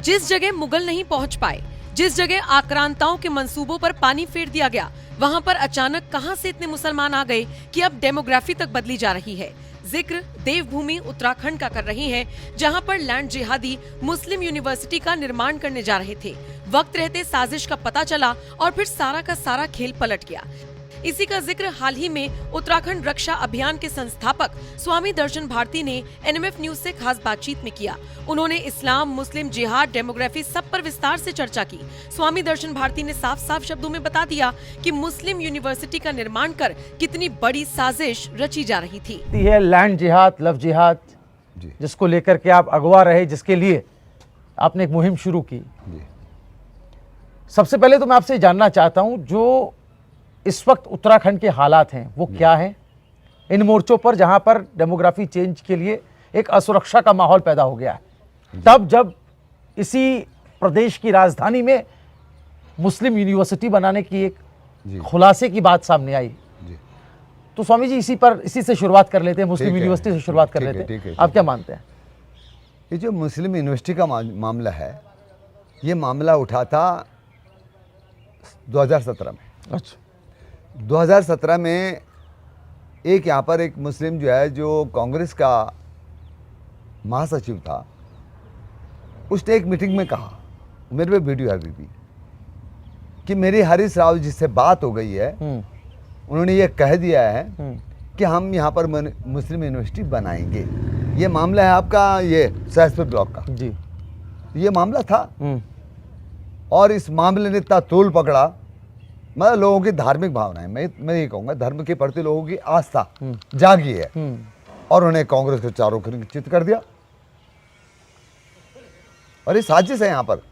जिस जगह मुगल नहीं पहुंच पाए, जिस जगह आक्रांताओं के मंसूबों पर पानी फेर दिया गया, वहां पर अचानक कहां से इतने मुसलमान आ गए कि अब डेमोग्राफी तक बदली जा रही है। जिक्र देवभूमि उत्तराखंड का कर रही है, जहां पर लैंड जिहादी मुस्लिम यूनिवर्सिटी का निर्माण करने जा रहे थे। वक्त रहते साजिश का पता चला और फिर सारा का सारा खेल पलट गया। इसी का जिक्र हाल ही में उत्तराखंड रक्षा अभियान के संस्थापक स्वामी दर्शन भारती ने एनएमएफ न्यूज से खास बातचीत में किया। उन्होंने इस्लाम, मुस्लिम, जिहाद, डेमोग्राफी सब पर विस्तार से चर्चा की। स्वामी दर्शन भारती ने साफ साफ शब्दों में बता दिया कि मुस्लिम यूनिवर्सिटी का निर्माण कर कितनी बड़ी साजिश रची जा रही थी। लैंड जिहाद, लव जिहाद, जिसको लेकर के आप अगवा रहे, जिसके लिए आपने एक मुहिम शुरू की। सबसे पहले तो मैं आपसे जानना चाहता हूं, जो इस वक्त उत्तराखंड के हालात हैं वो क्या है इन मोर्चों पर, जहां पर डेमोग्राफी चेंज के लिए एक असुरक्षा का माहौल पैदा हो गया है, तब जब इसी प्रदेश की राजधानी में मुस्लिम यूनिवर्सिटी बनाने की एक खुलासे की बात सामने आई। तो स्वामी जी इसी से शुरुआत कर लेते हैं, मुस्लिम यूनिवर्सिटी से शुरुआत कर लेते हैं। आप क्या मानते हैं? ये जो मुस्लिम यूनिवर्सिटी का मामला है, ये मामला उठा था 2017 में। अच्छा। 2017 में एक यहाँ पर एक मुस्लिम जो है, जो कांग्रेस का महासचिव था, उसने एक मीटिंग में कहा, मेरे पे वीडियो है अभी भी, कि मेरी हरीश राव जी से बात हो गई है, उन्होंने ये कह दिया है कि हम यहाँ पर मुस्लिम यूनिवर्सिटी बनाएंगे। ये मामला है आपका ये सहसपुर ब्लॉक का जी, ये मामला था। और इस मामले ने इतना तूल पकड़ा, मतलब लोगों की धार्मिक भावनाएं, मैं ये कहूँगा धर्म के प्रति लोगों की आस्था जागी है, और उन्हें कांग्रेस के चारों ओर चित कर दिया। और ये साजिश है, यहाँ पर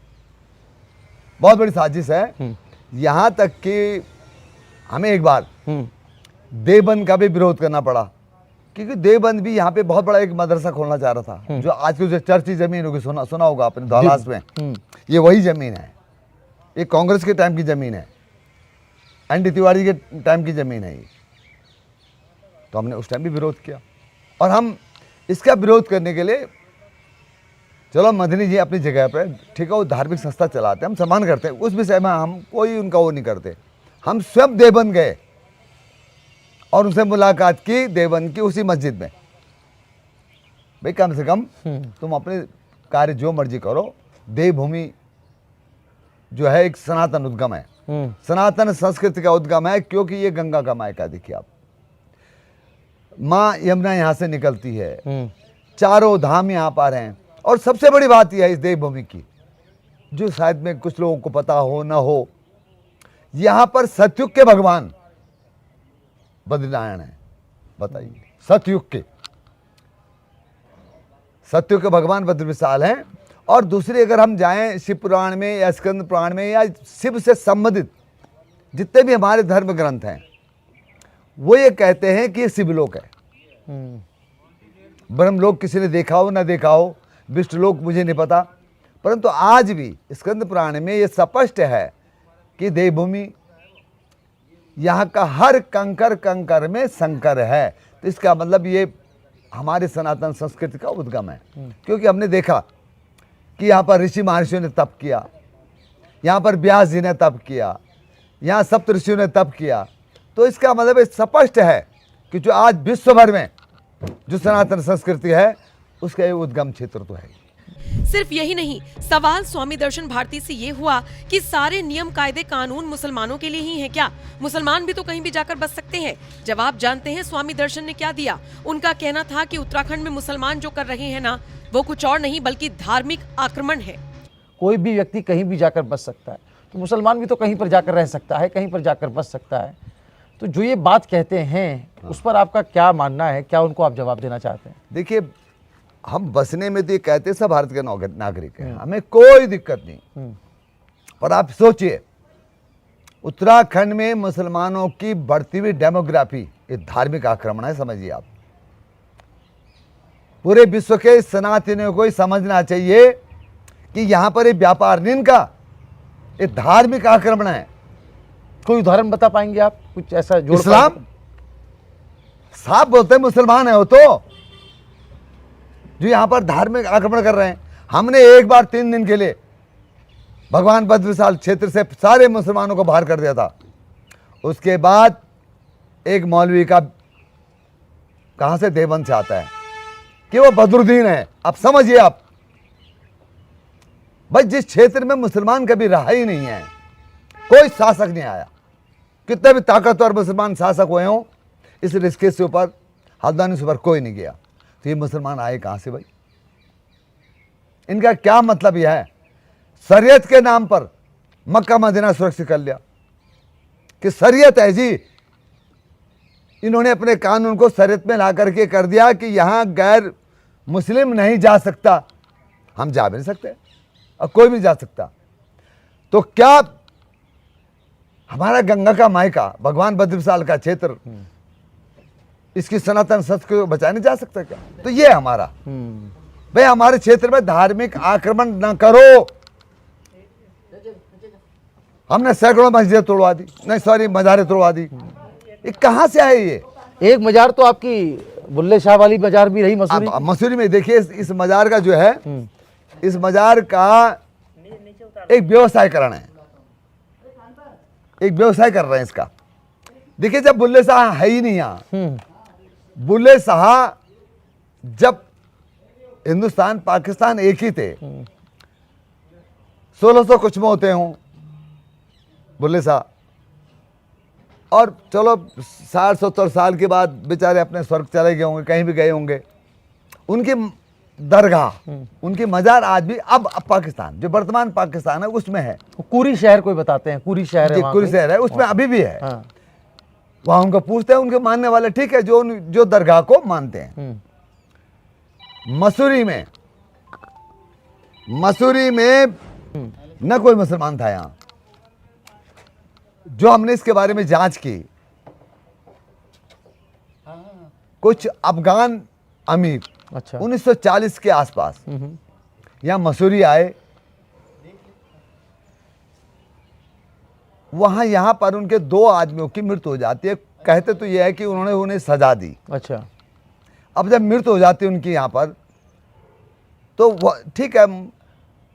बहुत बड़ी साजिश है। यहाँ तक कि हमें एक बार देवबंद का भी विरोध करना पड़ा, क्योंकि देवबंद भी यहाँ पे बहुत बड़ा एक मदरसा खोलना चाह रहा था, जो आज की जो चर्ची जमीन होगी, सुना होगा आपने धौलास में, ये वही जमीन है, ये कांग्रेस के टाइम की जमीन है, एनडी तिवारी के टाइम की जमीन है ये। तो हमने उस टाइम भी विरोध किया, और हम इसका विरोध करने के लिए, चलो मदनी जी अपनी जगह पर ठीक है, वो धार्मिक संस्था चलाते हैं, हम सम्मान करते हैं, उस विषय में हम कोई उनका वो नहीं करते। हम स्वयं देवबंद गए और उनसे मुलाकात की, देवबंद की उसी मस्जिद में। भाई कम से कम तुम अपने कार्य जो मर्जी करो, देवभूमि जो है एक सनातन उद्गम है, सनातन संस्कृति का उद्गम है, क्योंकि ये गंगा का मायका। देखिए आप, माँ यमुना यहाँ से निकलती है, चारों धाम यहाँ पर हैं। और सबसे बड़ी बात यह है इस देवभूमि की, जो शायद में कुछ लोगों को पता हो ना हो, यहाँ पर सतयुग के भगवान बद्रीनारायण है। बताइए, सतयुग के भगवान बद्री विशाल हैं। और दूसरी, अगर हम जाएं शिव पुराण में या स्कंद पुराण में या शिव से संबंधित जितने भी हमारे धर्म ग्रंथ हैं, वो ये कहते हैं कि ये शिवलोक है। ब्रह्मलोक किसी ने देखा हो ना देखा हो, विष्णुलोक मुझे नहीं पता, परंतु आज भी स्कंद पुराण में ये स्पष्ट है कि देवभूमि यहाँ का हर कंकर में शंकर है। तो इसका मतलब ये हमारे सनातन संस्कृति का उद्गम है, क्योंकि हमने देखा कि यहाँ पर ऋषि महर्षियों ने तप किया, यहाँ पर व्यास जी ने तप किया, यहाँ सप्त ऋषियों ने तप किया। तो इसका मतलब स्पष्ट है कि जो आज विश्व भर में जो सनातन संस्कृति है, उसका उद्गम क्षेत्र तो है। सिर्फ यही नहीं, सवाल स्वामी दर्शन भारती से ये हुआ कि सारे नियम, कायदे, कानून मुसलमानों के लिए ही हैं क्या? मुसलमान भी तो कहीं भी जाकर बस सकते हैं। जवाब जानते हैं स्वामी दर्शन ने क्या दिया। उनका कहना था कि उत्तराखंड में मुसलमान जो कर रहे हैं ना, वो कुछ और नहीं बल्कि धार्मिक आक्रमण है। कोई भी व्यक्ति कहीं भी जाकर बस सकता है, तो मुसलमान भी तो कहीं पर जाकर रह सकता है, कहीं पर जाकर बस सकता है। तो जो ये बात कहते हैं, उस पर आपका क्या मानना है? क्या उनको आप जवाब देना चाहते हैं? देखिए, हम बसने में तो ये कहते हैं सब भारत के नागरिक हैं, हमें कोई दिक्कत नहीं। पर आप सोचिए, उत्तराखंड में मुसलमानों की बढ़ती हुई डेमोग्राफी ये धार्मिक आक्रमण है, समझिए आप। पूरे विश्व के सनातनियों को समझना चाहिए कि यहाँ पर ये व्यापार नहीं, इनका ये धार्मिक आक्रमण है। कोई उदाहरण बता पाएंगे आप कुछ ऐसा? इस्लाम साफ बोलते हैं मुसलमान है वो, तो जो यहाँ पर धार्मिक आक्रमण कर रहे हैं। हमने एक बार 3 दिन के लिए भगवान बद्र विशाल क्षेत्र से सारे मुसलमानों को बाहर कर दिया था। उसके बाद एक मौलवी का कहां से देवबंद से आता है कि वो बदरुद्दीन है। अब समझिए आप भाई, जिस क्षेत्र में मुसलमान कभी रहा ही नहीं है, कोई शासक नहीं आया, कितने भी ताकतवर मुसलमान शासक हुए हों, इस रिस्के से ऊपर हल्द्वानी से ऊपर कोई नहीं गया। तो ये मुसलमान आए कहां से भाई? इनका क्या मतलब यह है? शरीयत के नाम पर मक्का मदीना सुरक्षित कर लिया कि शरीयत है जी। इन्होंने अपने कानून को शरीयत में ला करके कर दिया कि यहां गैर मुस्लिम नहीं जा सकता। हम जा भी नहीं सकते और कोई भी जा सकता। तो क्या हमारा गंगा का मायका भगवान बद्र विशाल का क्षेत्र इसकी सनातन संस्कृति को बचाया नहीं जा सकता क्या? तो ये हमारा भाई, हमारे क्षेत्र में धार्मिक आक्रमण न करो। हमने सैकड़ों मस्जिदें तोड़वा दी, नहीं सॉरी मज़ारें तोड़वा दी। ये कहां से आए? ये एक मजार तो आपकी बुल्ले शाह वाली मजार भी रही मसूरी। अब मसूरी में देखिए, इस मजार का जो है, इस मजार का एक व्यवसायकरण है, एक व्यवसाय कर रहे हैं इसका। देखिए, जब बुल्ले शाह है ही नहीं यहाँ, बुल्ले शाह जब हिंदुस्तान पाकिस्तान एक ही थे, 1600 कुछ में होते हों बुल्ले शाह, और चलो 60-70 साल के बाद बेचारे अपने स्वर्ग चले गए होंगे, कहीं भी गए होंगे। उनकी दरगाह, उनकी मजार आज भी अब पाकिस्तान, जो वर्तमान पाकिस्तान है उसमें है। कुरी शहर कोई बताते हैं, कुरी शहर है, कुरी शहर है, उसमें अभी भी है। हाँ। वहां उनको पूछते हैं, उनके मानने वाले ठीक है, जो दरगाह को मानते हैं। मसूरी में न कोई मुसलमान था यहाँ। जो हमने इसके बारे में जांच की, कुछ अफगान अमीर, अच्छा, 1940 के आसपास यहाँ मसूरी आए। वहां यहाँ पर उनके 2 आदमियों की मृत्यु हो जाती है। कहते तो यह है कि उन्होंने उन्हें सजा दी। अच्छा, अब जब मृत्यु हो जाती है उनकी यहाँ पर, तो ठीक है,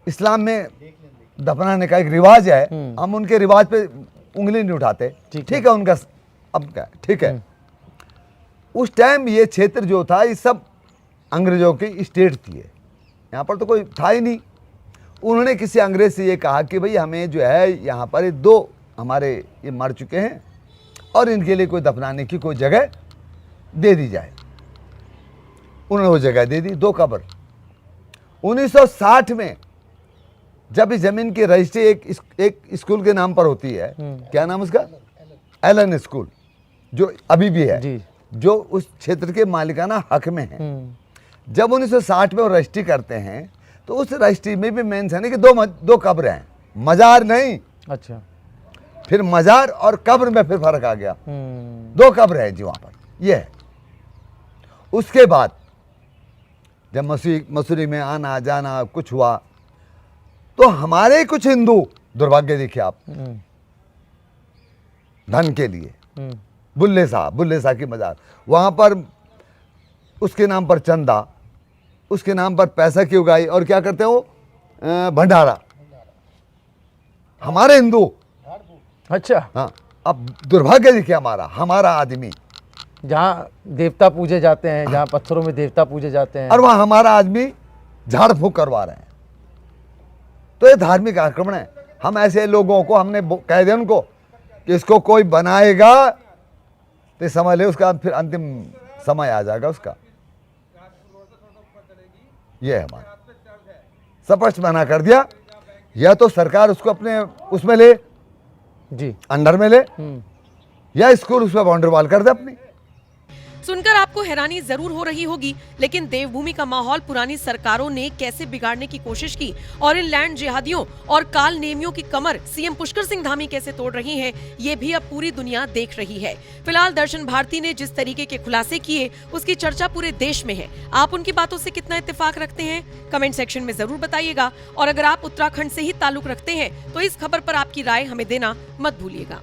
इस्लाम में दफनाने का एक रिवाज है, हम उनके रिवाज पे उंगली नहीं उठाते, ठीक है उनका। अब क्या, ठीक है। उस टाइम ये क्षेत्र जो था, ये सब अंग्रेजों की स्टेट थी, यहाँ पर तो कोई था ही नहीं। उन्होंने किसी अंग्रेज से ये कहा कि भाई हमें जो है यहाँ पर 2 हमारे ये मर चुके हैं और इनके लिए कोई दफनाने की कोई जगह दे दी जाए। उन्होंने वो जगह दे दी, 2 कब्र। 1960 में जब इस जमीन की रजिस्ट्री एक स्कूल के नाम पर होती है, क्या नाम उसका? एलन स्कूल, जो अभी भी है जी, जो उस क्षेत्र के मालिकाना हक में है। जब 1960 में वो रजिस्ट्री करते हैं, तो उस रजिस्ट्री में भी मेंशन है कि 2 कब्र हैं, मजार नहीं। अच्छा, फिर मजार और कब्र में फिर फर्क आ गया। 2 कब्र है जी वहां पर, ये है। उसके बाद जब मसूरी में आना जाना कुछ हुआ, तो हमारे कुछ हिंदू, दुर्भाग्य देखिए आप, धन के लिए बुल्ले शाह की मजार, वहां पर उसके नाम पर चंदा, उसके नाम पर पैसा की उगाई, और क्या करते हैं वो भंडारा। हमारे हिंदू, अच्छा, हाँ, अब दुर्भाग्य देखिए हमारा आदमी, जहाँ देवता पूजे जाते हैं, जहाँ पत्थरों में देवता पूजे जाते हैं, और वहां हमारा आदमी झाड़ फूक करवा रहे हैं। तो ये धार्मिक आक्रमण है। हम ऐसे लोगों को हमने कह दिया उनको कि इसको कोई बनाएगा तो समझ ले उसका फिर अंतिम समय आ जाएगा उसका। ये है हमारा स्पष्ट मना कर दिया, या तो सरकार उसको अपने उसमें ले जी, अंडर में ले, या स्कूल उसमें बाउंड्री वॉल कर दे अपनी। सुनकर आपको हैरानी जरूर हो रही होगी, लेकिन देवभूमि का माहौल पुरानी सरकारों ने कैसे बिगाड़ने की कोशिश की और इन लैंड जिहादियों और काल नेमियों की कमर सीएम पुष्कर सिंह धामी कैसे तोड़ रही है, ये भी अब पूरी दुनिया देख रही है। फिलहाल दर्शन भारती ने जिस तरीके के खुलासे किए, उसकी चर्चा पूरे देश में है। आप उनकी बातों से कितना इत्तेफाक रखते हैं, कमेंट सेक्शन में जरूर बताइएगा। और अगर आप उत्तराखंड से ही ताल्लुक रखते हैं तो इस खबर पर आपकी राय हमें देना मत भूलिएगा।